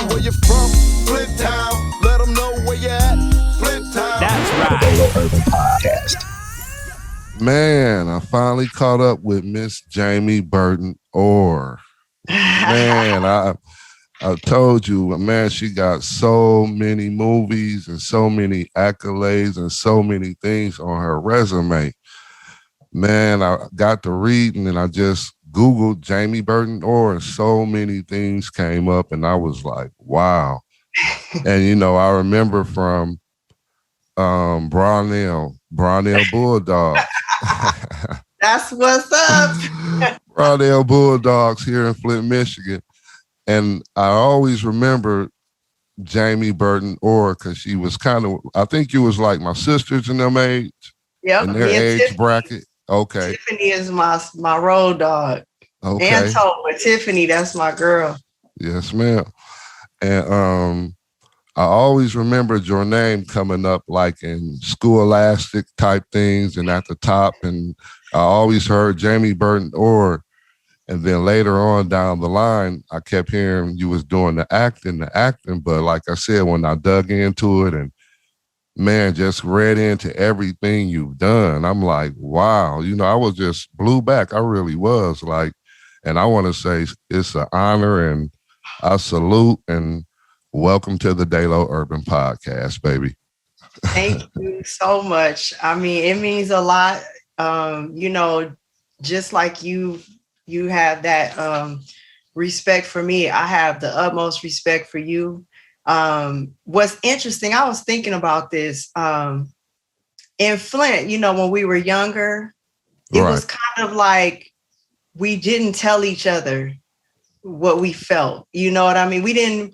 Where you from? Flint Town. Let them know where you at. Flint Town. That's right. DALO Urban Podcast. Man, I finally caught up with Miss Jamie Burton-OARE. Man, I told you, man, she got so many movies and so many accolades and so many things on her resume. Man, I got to reading and I just Googled Jamie Burton-OARE and so many things came up and I was like, wow. And, you know, I remember from Brownell Bulldogs. That's what's up. Brownell Bulldogs here in Flint, Michigan. And I always remember Jamie Burton-OARE because she was kind of, I think you was like my sisters in them age. Yep. In their age bracket. Okay. Tiffany is my road dog. Okay. And but Tiffany, that's my girl. Yes, ma'am. And I always remembered your name coming up like in Scholastic type things and at the top. And I always heard Jamie Burton-OARE. And then later on down the line, I kept hearing you was doing the acting. But like I said, when I dug into it and man, just read into everything you've done, I'm like, wow, you know, I was just blew back. I really was like, and I want to say it's an honor and I salute and welcome to the DALO Urban Podcast, baby. Thank you so much. I mean, it means a lot. You know, just like you have that respect for me, I have the utmost respect for you. What's interesting, I was thinking about this in Flint, you know, when we were younger, it was kind of like we didn't tell each other what we felt. You know what I mean? We didn't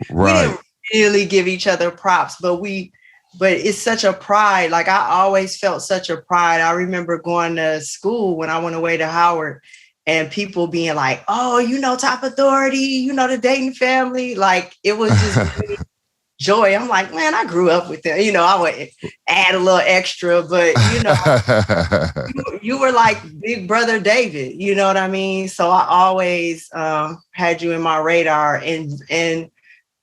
really give each other props, but it's such a pride. Like I always felt such a pride. I remember going to school when I went away to Howard and people being like, oh, you know, Top Authority, you know, the Dayton family. Like it was just really joy. I'm like, man, I grew up with them. You know, I would add a little extra, but you know, you were like big brother David, you know what I mean? So I always had you in my radar and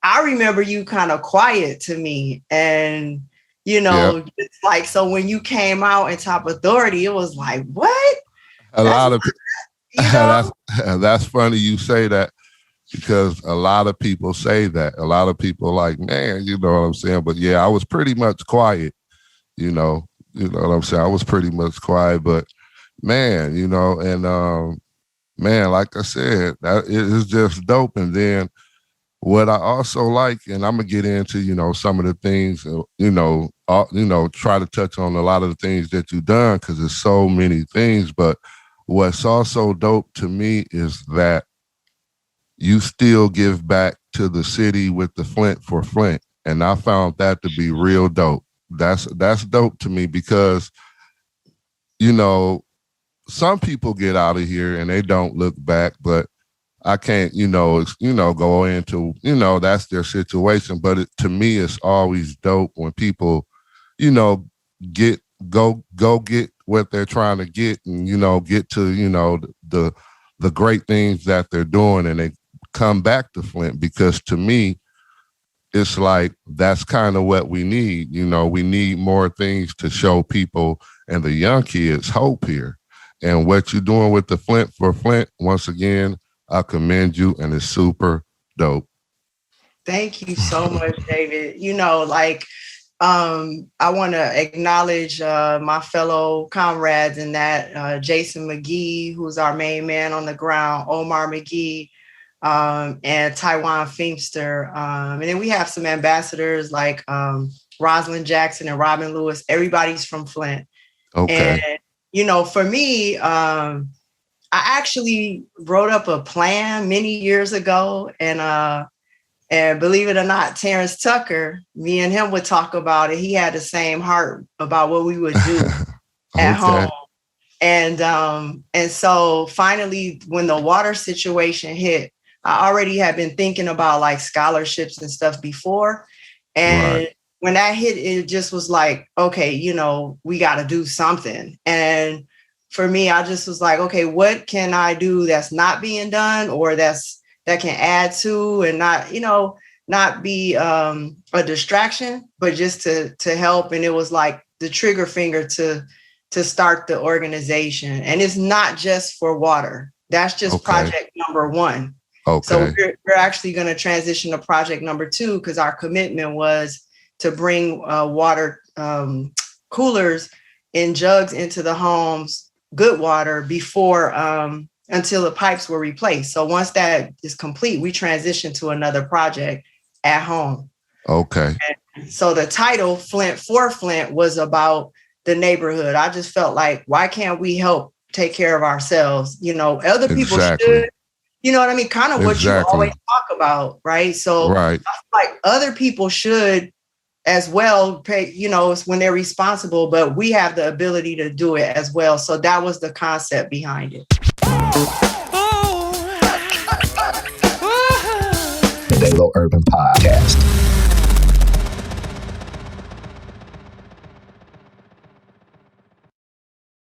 I remember you kind of quiet to me and, you know, it's like, so when you came out in Top Authority, it was like, what? A lot of people. You know? That's funny you say that because a lot of people say that. A lot of people like, man, you know what I'm saying? But yeah, I was pretty much quiet, you know what I'm saying? I was pretty much quiet, but man, you know, and man, like I said, that is just dope. And then what I also like, and I'm gonna get into, you know, some of the things, try to touch on a lot of the things that you've done because there's so many things, but what's also dope to me is that you still give back to the city with the Flint for Flint. And I found that to be real dope. That's dope to me because, you know, some people get out of here and they don't look back, but I can't, go into, that's their situation. But to me, it's always dope when people, go get what they're trying to get and, get to, the great things that they're doing and they come back to Flint because to me, it's like, that's kind of what we need. We need more things to show people and the young kids hope here. And what you're doing with the Flint for Flint, once again, I commend you and it's super dope. Thank you so much, David. I want to acknowledge my fellow comrades in that, Jason McGee, who's our main man on the ground, Omar McGee, and Taiwan Feemster. And then we have some ambassadors like Rosalind Jackson and Robin Lewis. Everybody's from Flint. Okay. And, for me, I actually wrote up a plan many years ago and believe it or not, Terrence Tucker, me and him would talk about it. He had the same heart about what we would do at home. And so finally, when the water situation hit, I already had been thinking about like scholarships and stuff before. And when that hit, it just was like, okay, we got to do something. And for me, I just was like, okay, what can I do that's not being done or that can add to and not, not be a distraction, but just to help. And it was like the trigger finger to start the organization. And it's not just for water. That's just project number one. Okay. So we're actually going to transition to project number two, because our commitment was to bring water coolers and jugs into the homes, good water, before until the pipes were replaced. So once that is complete, we transition to another project at home. Okay. And so the title Flint for Flint was about the neighborhood. I just felt like, why can't we help take care of ourselves? You know, other people should, you know what I mean? Kind of what you always talk about, right? So I feel like other people should as well pay, you know, when they're responsible, but we have the ability to do it as well. So that was the concept behind it. The DALO Urban Podcast.